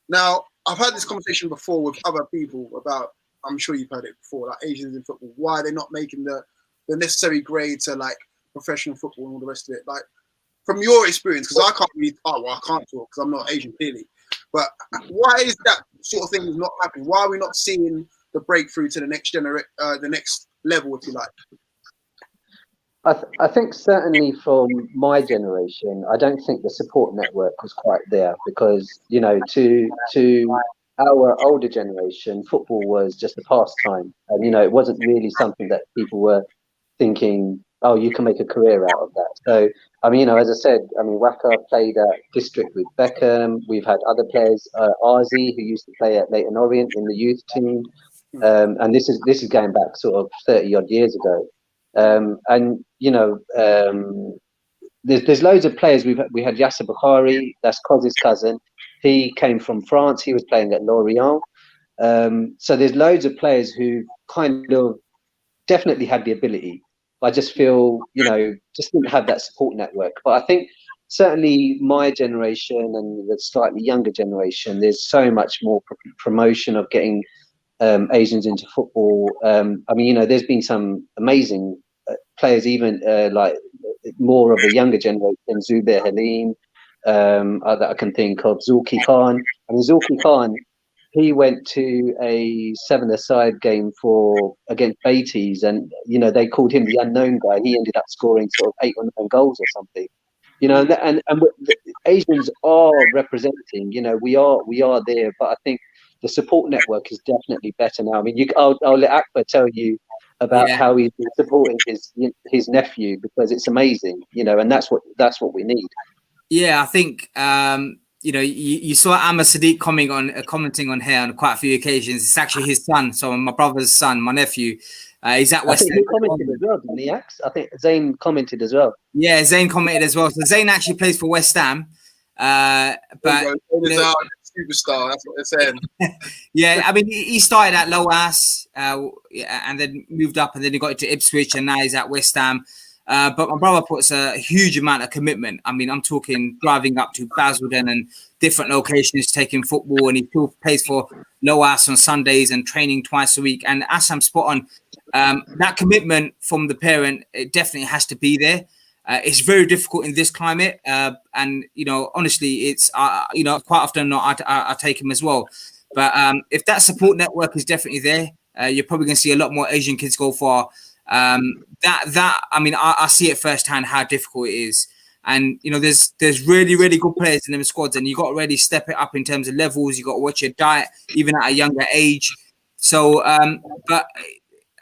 Now, I've had this conversation before with other people about, I'm sure you've heard it before, like Asians in football, why they're not making the necessary grade to like professional football and all the rest of it. Like, from your experience, because I can't talk because I'm not Asian clearly, but why is that sort of thing not happening? Why are we not seeing the breakthrough to the next the next level, if you like? I think certainly from my generation, I don't think the support network was quite there, because, you know, to our older generation, football was just a pastime, and you know, it wasn't really something that people were thinking, oh, you can make a career out of that. So, I mean, you know, as I said, I mean, Waka played at District with Beckham. We've had other players, Arzi, who used to play at Leyton Orient in the youth team, and this is going back sort of 30 odd years ago. And you know, there's loads of players. We had Yasser Bukhari, that's Koz's cousin. He came from France. He was playing at Lorient. So there's loads of players who kind of definitely had the ability. I just feel, just didn't have that support network. But I think certainly my generation and the slightly younger generation, there's so much more promotion of getting Asians into football. I mean, there's been some amazing players, even like more of a younger generation, Zubair Halim, that I can think of, Zulki Khan. I mean, Zulki Khan, he went to a 7-a-side game against Beatties, and they called him the unknown guy. He ended up scoring sort of 8 or 9 goals or something. And Asians are representing. We are there, but I think the support network is definitely better now. I mean, I'll let Akbar tell you about how he's been supporting his nephew, because it's amazing. And that's what we need. Yeah, I think. You saw Ahmed Sadiq commenting on here on quite a few occasions. It's actually his son, so my brother's son, my nephew. He's at West Ham. He commented as well, didn't he, Ax? I think Zayn commented as well. Yeah, Zayn commented as well. So Zayn actually plays for West Ham. But superstar, that's what they're saying. Yeah, I mean, he started at Loas, and then moved up, and then he got into Ipswich, and now he's at West Ham. But my brother puts a huge amount of commitment. I mean, I'm talking driving up to Basildon and different locations, taking football, and he still plays for Loas on Sundays and training twice a week. And as I'm spot on, that commitment from the parent, it definitely has to be there. It's very difficult in this climate, and honestly, it's quite often I take him as well. But if that support network is definitely there, you're probably going to see a lot more Asian kids go far. I mean, I see it firsthand how difficult it is, and there's really, really good players in them squads, and you got to really step it up in terms of levels. You got to watch your diet even at a younger age. So, but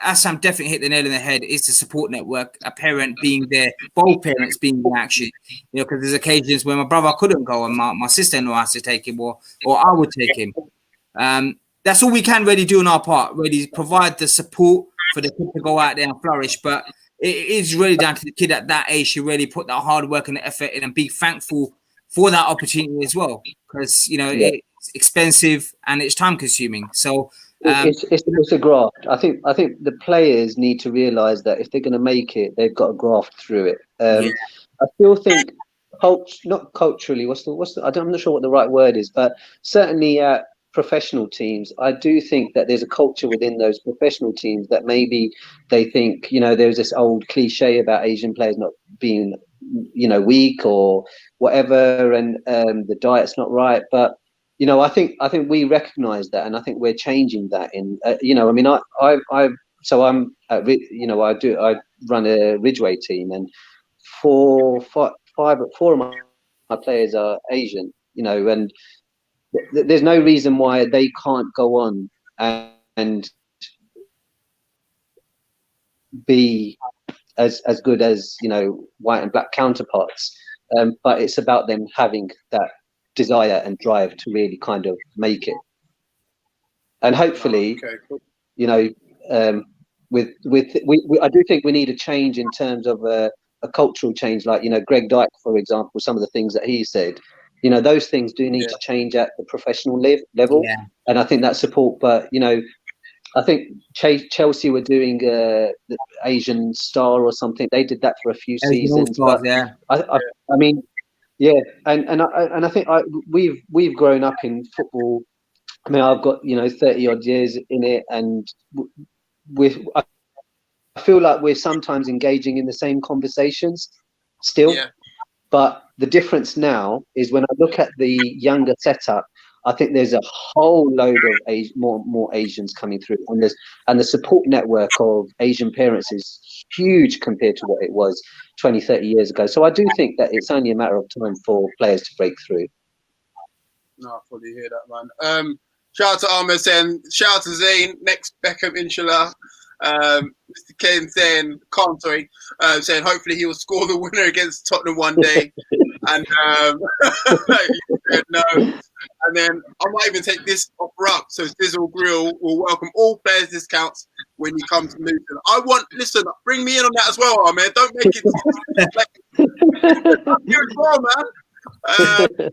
as Sam definitely hit the nail on the head, is the support network, a parent being there, both parents being there actually, because there's occasions where my brother couldn't go and my sister-in-law has to take him, or I would take him. That's all we can really do on our part, really provide the support for the kid to go out there and flourish. But it is really down to the kid at that age to really put that hard work and the effort in and be thankful for that opportunity as well, because it's expensive and it's time consuming. So it's a graft. I think the players need to realise that if they're going to make it, they've got to graft through it. I still think not culturally. I'm not sure what the right word is, but certainly at professional teams, I do think that there's a culture within those professional teams that maybe they think, there's this old cliche about Asian players not being, weak or whatever, and the diet's not right. But I think we recognise that, and I think we're changing that. I run a Ridgeway team, and four of my players are Asian, and there's no reason why they can't go on and be as good as white and black counterparts. But it's about them having that desire and drive to really kind of make it. And hopefully, I do think we need a change in terms of a cultural change, like Greg Dyke, for example, some of the things that he said. Those things do need to change at the professional level, and I think that support. But I think Chelsea were doing the Asian Star or something. They did that for a few seasons. But I mean, and I think we've grown up in football. I mean, I've got 30 odd years in it, and I feel like we're sometimes engaging in the same conversations still. Yeah. But the difference now is when I look at the younger setup, I think there's a whole load of more Asians coming through, and the support network of Asian parents is huge compared to what it was 20, 30 years ago. So I do think that it's only a matter of time for players to break through. No, I fully hear that, man. Shout out to Ahmed saying, shout out to Zayn, next Beckham, inshallah. Mr. Kane saying, saying hopefully he will score the winner against Tottenham one day. And no. And then I might even take this offer up. So Sizzle Grill will welcome all players discounts when you come to Luton. Listen, bring me in on that as well, man. Don't make it You as well, man.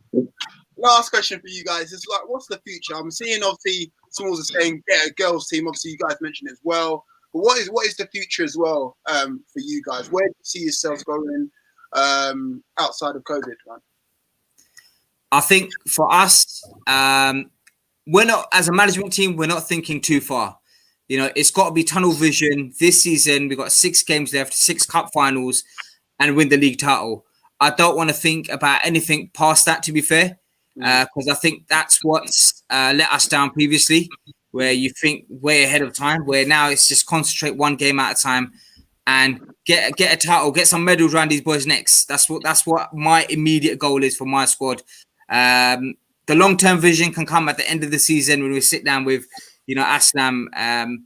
Last question for you guys is like, what's the future? I'm seeing obviously Smalls are saying get a girls team. Obviously, you guys mentioned it as well. But what is the future as well for you guys? Where do you see yourselves going outside of COVID, man? I think for us, we're not, as a management team, we're not thinking too far. You know, it's got to be tunnel vision. This season, we've got 6 games left, 6 cup finals, and win the league title. I don't want to think about anything past that, to be fair, because I think that's what's let us down previously, where you think way ahead of time, where now it's just concentrate one game at a time and get a title, get some medals around these boys' necks. That's what my immediate goal is for my squad. The long-term vision can come at the end of the season when we sit down with, Aslam.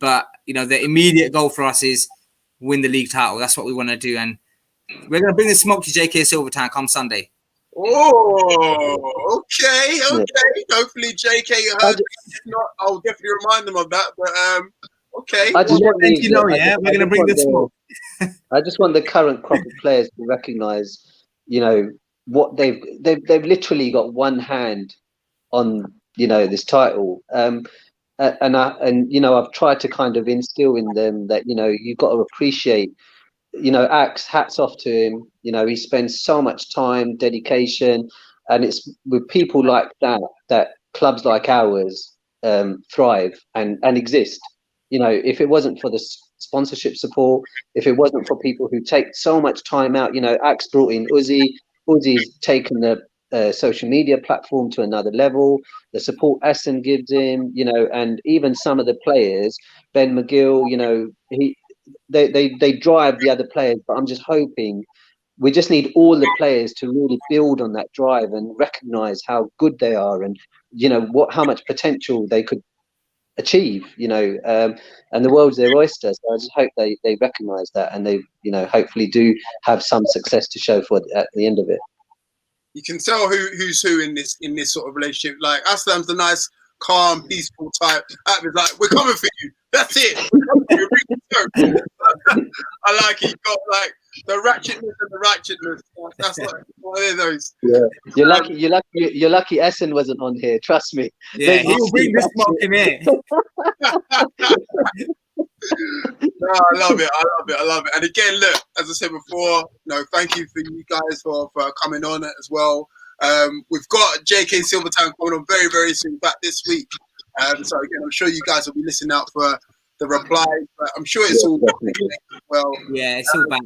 But, the immediate goal for us is win the league title. That's what we want to do. And we're going to bring the smoke to JK Silvertown come Sunday. Oh, okay. Hopefully JK heard. If not, I'll definitely remind them of that. But, okay. We're going to bring the smoke. I just want the current crop of players to recognise, what they've literally got one hand on, this title. And I've tried to kind of instill in them that, you've got to appreciate, Axe, hats off to him. He spends so much time, dedication, and it's with people like that clubs like ours thrive and exist. If it wasn't for the sponsorship support, if it wasn't for people who take so much time out, Axe brought in Uzi. Uzi's taken the social media platform to another level. The support Essen gives him, and even some of the players, Ben McGill, they drive the other players. But I'm just hoping we just need all the players to really build on that drive and recognise how good they are and how much potential they could achieve. And the world's their oyster. So I just hope they recognise that and they hopefully do have some success to show for at the end of it. You can tell who's who in this sort of relationship. Like Aslam's the nice, calm, peaceful type. Abby's like, we're coming for you. That's it. I like it. You got like the ratchetness and the righteousness. That's like one of those. Yeah, you're lucky. Essen wasn't on here. Trust me. Yeah, he'll bring the smoke in here. No, I love it. And again, look, as I said before, thank you for you guys for coming on as well. We've got JK Silvertown coming on very, very soon, back this week. So again, I'm sure you guys will be listening out for the reply. But I'm sure it's all well. Yeah, it's all bad.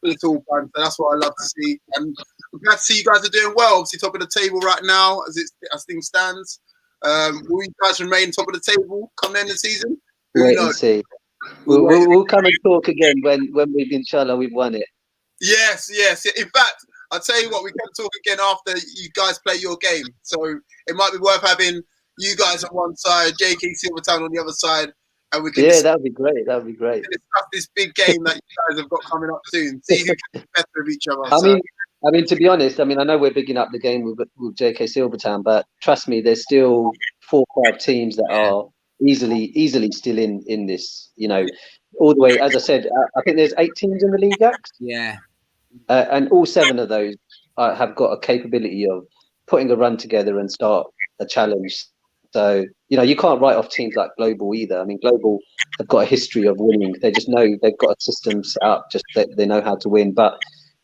It's all fun. So that's what I love to see. And I'm glad to see you guys are doing well. Obviously, top of the table right now as things stands. Will you guys remain top of the table come the end of the season? Wait and see. We'll come and talk again when inshallah we've won it. Yes. In fact, I'll tell you what, we can talk again after you guys play your game. So it might be worth having you guys on one side, JK Silvertown on the other side, and we can that would be great. That would be great. Discuss this big game that you guys have got coming up soon. See who gets better with each other. I mean, to be honest, I know we're bigging up the game with JK Silvertown, but trust me, there's still 4 or 5 teams that are easily still in this, all the way. As I said, I think there's 8 teams in the league, Axe. Yeah. And all 7 of those have got a capability of putting a run together and start a challenge. So, you can't write off teams like Global either. I mean, Global have got a history of winning. They just know they've got a system set up, just they know how to win. But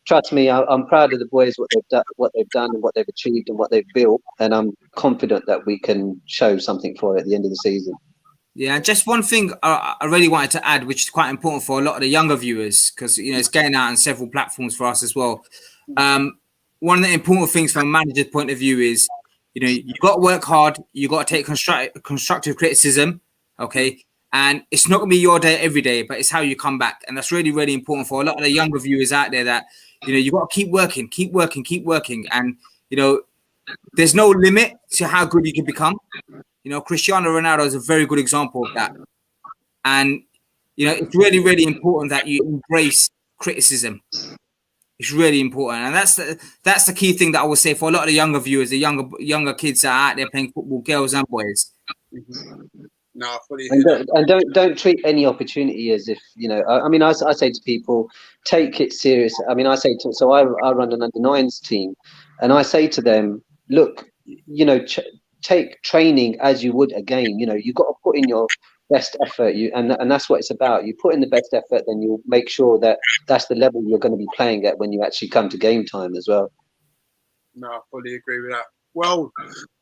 trust me, I'm proud of the boys, what they've done and what they've achieved and what they've built. And I'm confident that we can show something for it at the end of the season. Yeah, just one thing I really wanted to add, which is quite important for a lot of the younger viewers, because it's going out on several platforms for us as well. One of the important things from a manager's point of view is, you got to work hard, you got to take constructive criticism, okay? And it's not going to be your day every day, but it's how you come back, and that's really, really important for a lot of the younger viewers out there. That you got to keep working, and there's no limit to how good you can become. Cristiano Ronaldo is a very good example of that. And, it's really, really important that you embrace criticism. It's really important. And that's the key thing that I would say for a lot of the younger viewers, the younger kids that are out there playing football, girls and boys. No, fully. And don't treat any opportunity as if, you know. I mean, I say to people, take it serious. I mean, I say to, so I run an under-9s team, and I say to them, look, you know, take training as you would a game. You know, you've got to put in your best effort. And that's what it's about. You put in the best effort, then you'll make sure that that's the level you're going to be playing at when you actually come to game time as well. No, I fully agree with that. Well,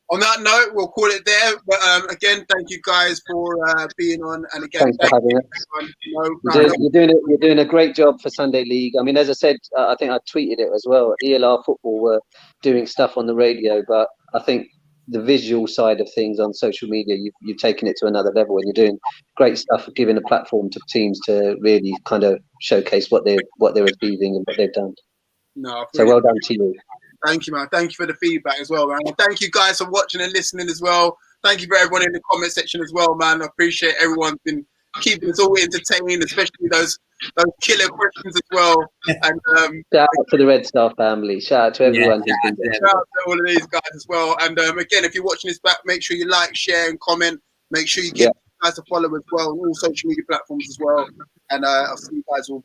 on that note, we'll call it there. But again, thank you guys for being on. And again, thanks for having us. You're doing a great job for Sunday League. I mean, as I said, I think I tweeted it as well. ELR Football were doing stuff on the radio, but I think the visual side of things on social media, you've taken it to another level, and you're doing great stuff, giving a platform to teams to really kind of showcase what they're achieving and what they've done. No, so well done to you. Thank you, man. Thank you for the feedback as well, man. And thank you guys for watching and listening as well. Thank you for everyone in the comment section as well, man. I appreciate everyone's been keeping us all entertained, especially those killer questions as well. And shout out to the Red Star family. Shout out to everyone who's been there. Shout out to all of these guys as well. And again, if you're watching this back, make sure you like, share, and comment. Make sure you give guys a follow as well on all social media platforms as well. And I'll see you guys all.